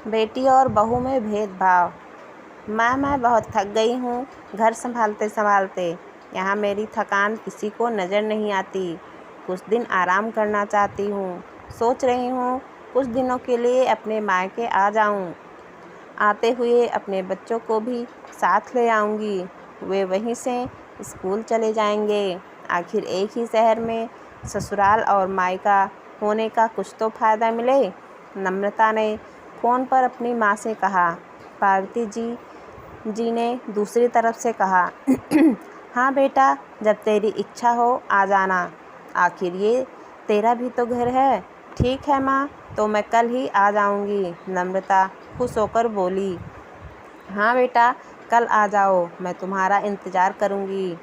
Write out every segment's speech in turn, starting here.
बेटी और बहू में भेदभाव। माँ, मैं बहुत थक गई हूँ घर संभालते संभालते। यहाँ मेरी थकान किसी को नज़र नहीं आती। कुछ दिन आराम करना चाहती हूँ। सोच रही हूँ कुछ दिनों के लिए अपने मायके आ जाऊँ। आते हुए अपने बच्चों को भी साथ ले आऊँगी। वे वहीं से स्कूल चले जाएंगे। आखिर एक ही शहर में ससुराल और मायका होने का कुछ तो फ़ायदा मिले। नम्रता ने फ़ोन पर अपनी माँ से कहा। पार्वती जी ने दूसरी तरफ से कहा, हाँ बेटा, जब तेरी इच्छा हो आ जाना। आखिर ये तेरा भी तो घर है। ठीक है माँ, तो मैं कल ही आ जाऊँगी। नम्रता खुश होकर बोली, हाँ बेटा, कल आ जाओ, मैं तुम्हारा इंतज़ार करूँगी।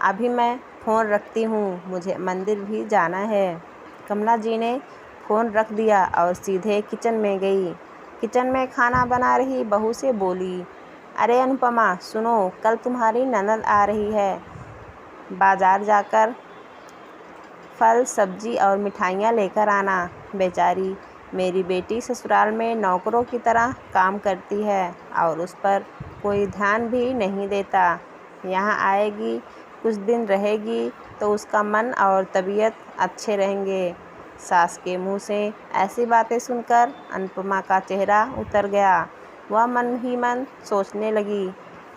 अभी मैं फ़ोन रखती हूँ, मुझे मंदिर भी जाना है। कमला जी ने फ़ोन रख दिया और सीधे किचन में गई। किचन में खाना बना रही बहू से बोली, अरे अनुपमा, सुनो, कल तुम्हारी ननद आ रही है। बाज़ार जाकर फल सब्जी और मिठाइयाँ लेकर आना। बेचारी मेरी बेटी ससुराल में नौकरों की तरह काम करती है और उस पर कोई ध्यान भी नहीं देता। यहाँ आएगी, कुछ दिन रहेगी तो उसका मन और तबीयत अच्छे रहेंगे। सास के मुंह से ऐसी बातें सुनकर अनुपमा का चेहरा उतर गया। वह मन ही मन सोचने लगी,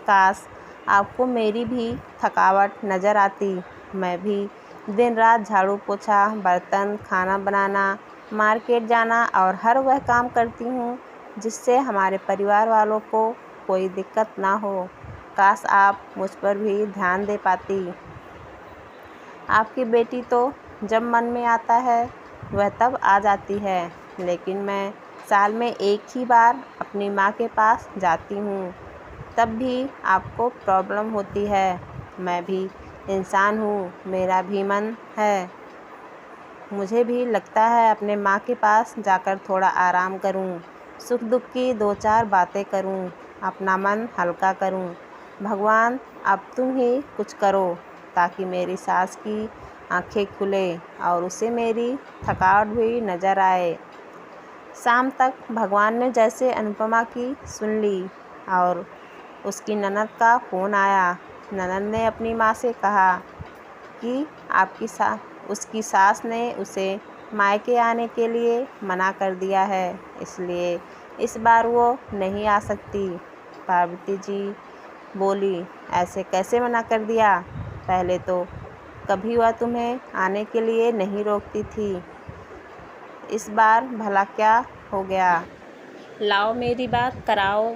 काश आपको मेरी भी थकावट नज़र आती। मैं भी दिन रात झाड़ू पोछा, बर्तन, खाना बनाना, मार्केट जाना और हर वह काम करती हूँ जिससे हमारे परिवार वालों को कोई दिक्कत ना हो। काश आप मुझ पर भी ध्यान दे पाती। आपकी बेटी तो जब मन में आता है वह तब आ जाती है, लेकिन मैं साल में एक ही बार अपनी माँ के पास जाती हूँ, तब भी आपको प्रॉब्लम होती है। मैं भी इंसान हूँ, मेरा भी मन है। मुझे भी लगता है अपने माँ के पास जाकर थोड़ा आराम करूँ, सुख दुख की दो चार बातें करूँ, अपना मन हल्का करूँ। भगवान, अब तुम ही कुछ करो ताकि मेरी सास की आंखें खुले और उसे मेरी थकावट भी नज़र आए। शाम तक भगवान ने जैसे अनुपमा की सुन ली और उसकी ननद का फ़ोन आया। ननद ने अपनी माँ से कहा कि उसकी सास ने उसे मायके आने के लिए मना कर दिया है, इसलिए इस बार वो नहीं आ सकती। पार्वती जी बोली, ऐसे कैसे मना कर दिया? पहले तो कभी वह तुम्हें आने के लिए नहीं रोकती थी, इस बार भला क्या हो गया? लाओ मेरी बात कराओ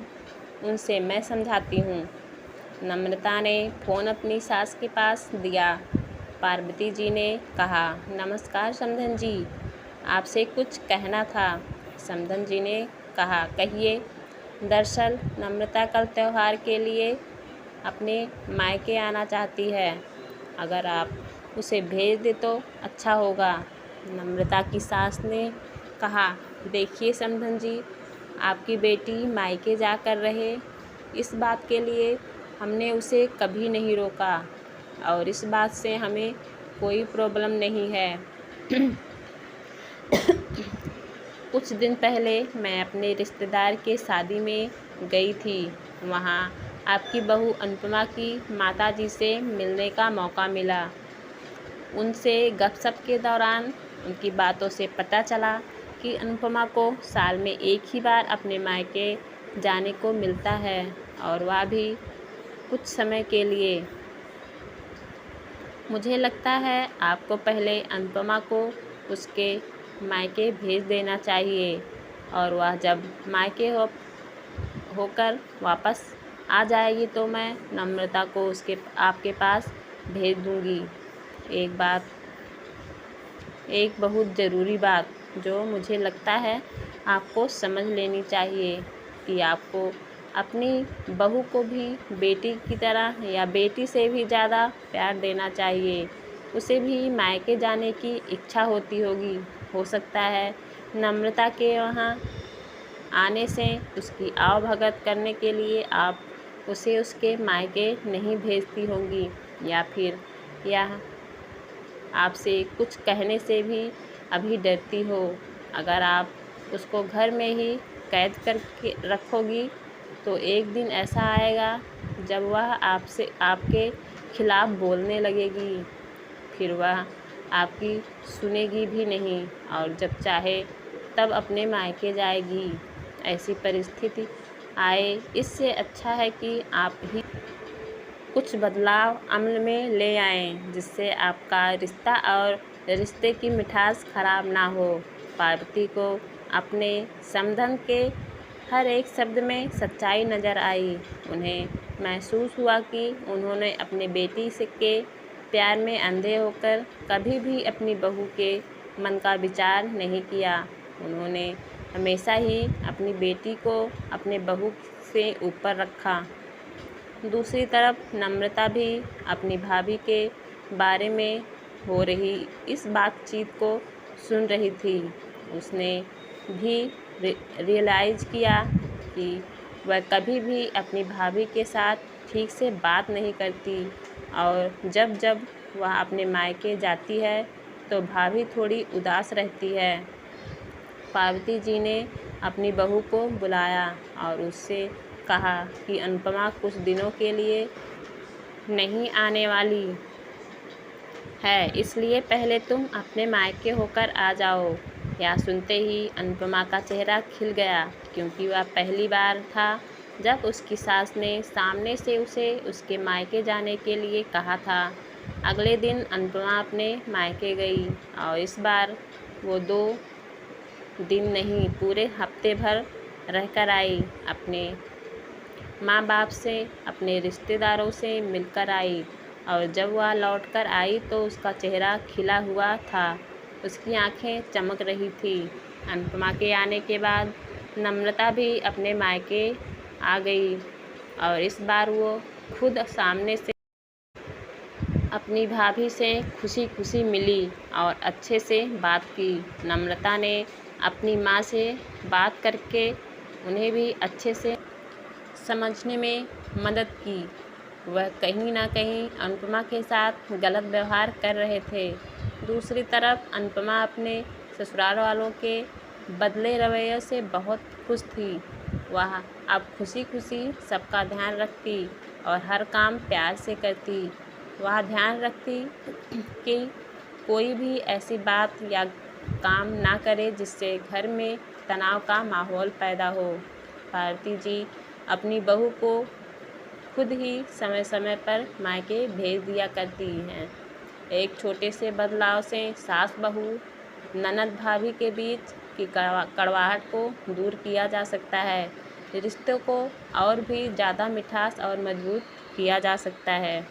उनसे, मैं समझाती हूँ। नम्रता ने फ़ोन अपनी सास के पास दिया। पार्वती जी ने कहा, नमस्कार समधन जी, आपसे कुछ कहना था। समधन जी ने कहा, कहिए। दरअसल नम्रता कल त्यौहार के लिए अपने मायके आना चाहती है, अगर आप उसे भेज दे तो अच्छा होगा। नम्रता की सास ने कहा, देखिए समधन जी, आपकी बेटी मायके जाकर रहे, इस बात के लिए हमने उसे कभी नहीं रोका और इस बात से हमें कोई प्रॉब्लम नहीं है। कुछ दिन पहले मैं अपने रिश्तेदार के शादी में गई थी। वहाँ आपकी बहू अनुपमा की माताजी से मिलने का मौका मिला। उनसे गपशप के दौरान उनकी बातों से पता चला कि अनुपमा को साल में एक ही बार अपने मायके जाने को मिलता है और वह भी कुछ समय के लिए। मुझे लगता है आपको पहले अनुपमा को उसके मायके भेज देना चाहिए और वह जब मायके होकर वापस आ जाएगी तो मैं नम्रता को आपके पास भेज दूँगी। एक बहुत ज़रूरी बात जो मुझे लगता है आपको समझ लेनी चाहिए कि आपको अपनी बहू को भी बेटी की तरह या बेटी से भी ज़्यादा प्यार देना चाहिए। उसे भी मायके जाने की इच्छा होती होगी। हो सकता है नम्रता के वहाँ आने से उसकी आवभगत करने के लिए आप उसे उसके मायके नहीं भेजती होंगी, या फिर यह आपसे कुछ कहने से भी अभी डरती हो। अगर आप उसको घर में ही कैद करके रखोगी तो एक दिन ऐसा आएगा जब वह आपके खिलाफ़ बोलने लगेगी। फिर वह आपकी सुनेगी भी नहीं और जब चाहे तब अपने मायके जाएगी। ऐसी परिस्थिति आए, इससे अच्छा है कि आप ही कुछ बदलाव अमल में ले आएं, जिससे आपका रिश्ता और रिश्ते की मिठास खराब ना हो। पार्वती को अपने समधन के हर एक शब्द में सच्चाई नज़र आई। उन्हें महसूस हुआ कि उन्होंने अपने बेटी से के प्यार में अंधे होकर कभी भी अपनी बहू के मन का विचार नहीं किया। उन्होंने हमेशा ही अपनी बेटी को अपने बहू से ऊपर रखा। दूसरी तरफ नम्रता भी अपनी भाभी के बारे में हो रही इस बातचीत को सुन रही थी। उसने भी रियलाइज़ किया कि वह कभी भी अपनी भाभी के साथ ठीक से बात नहीं करती और जब जब वह अपने मायके जाती है तो भाभी थोड़ी उदास रहती है। पार्वती जी ने अपनी बहू को बुलाया और उससे कहा कि अनुपमा कुछ दिनों के लिए नहीं आने वाली है, इसलिए पहले तुम अपने मायके होकर आ जाओ। यह सुनते ही अनुपमा का चेहरा खिल गया, क्योंकि वह पहली बार था जब उसकी सास ने सामने से उसे उसके मायके जाने के लिए कहा था। अगले दिन अनुपमा अपने मायके गई और इस बार वो 2 दिन नहीं, पूरे हफ्ते भर रहकर आई। अपने माँ बाप से, अपने रिश्तेदारों से मिलकर आई और जब वह लौटकर आई तो उसका चेहरा खिला हुआ था, उसकी आंखें चमक रही थी। अनुपमा के आने के बाद नम्रता भी अपने मायके आ गई और इस बार वो खुद सामने से अपनी भाभी से खुशी खुशी मिली और अच्छे से बात की। नम्रता ने अपनी माँ से बात करके उन्हें भी अच्छे से समझने में मदद की। वह कहीं ना कहीं अनुपमा के साथ गलत व्यवहार कर रहे थे। दूसरी तरफ अनुपमा अपने ससुराल वालों के बदले रवैये से बहुत खुश थी। वह अब खुशी खुशी सबका ध्यान रखती और हर काम प्यार से करती। वह ध्यान रखती कि कोई भी ऐसी बात या काम ना करे जिससे घर में तनाव का माहौल पैदा हो। पार्वती जी अपनी बहू को खुद ही समय समय पर मायके भेज दिया करती हैं। एक छोटे से बदलाव से सास बहू, ननद भाभी के बीच की कड़वाहट को दूर किया जा सकता है। रिश्तों को और भी ज़्यादा मिठास और मजबूत किया जा सकता है।